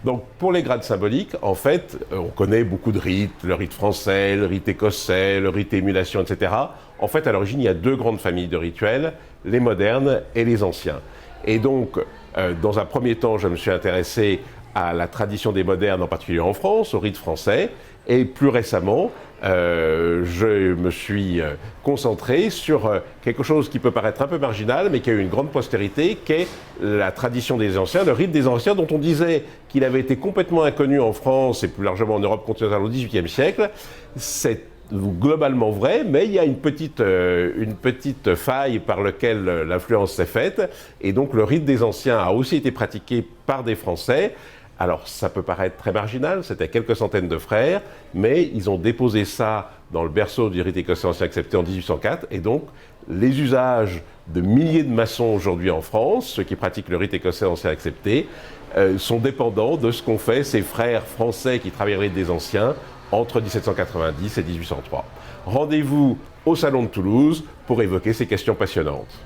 Donc, pour les grades symboliques, en fait, on connaît beaucoup de rites, le rite français, le rite écossais, le rite émulation, etc. En fait, à l'origine, il y a deux grandes familles de rituels, les modernes et les anciens. Et donc, dans un premier temps, je me suis intéressé à la tradition des modernes, en particulier en France, au rite français, et plus récemment, je me suis concentré sur quelque chose qui peut paraître un peu marginal, mais qui a eu une grande postérité, qui est la tradition des anciens, le rite des anciens, dont on disait qu'il avait été complètement inconnu en France et plus largement en Europe continentale au XVIIIe siècle. C'est globalement vrai, mais il y a une petite faille par laquelle l'influence s'est faite, et donc le rite des anciens a aussi été pratiqué par des Français. Alors, ça peut paraître très marginal, c'était quelques centaines de frères, mais ils ont déposé ça dans le berceau du rite écossais ancien accepté en 1804, et donc les usages de milliers de maçons aujourd'hui en France, ceux qui pratiquent le rite écossais ancien accepté, sont dépendants de ce qu'ont fait ces frères français qui travaillent le rite des anciens entre 1790 et 1803. Rendez-vous au Salon de Toulouse pour évoquer ces questions passionnantes.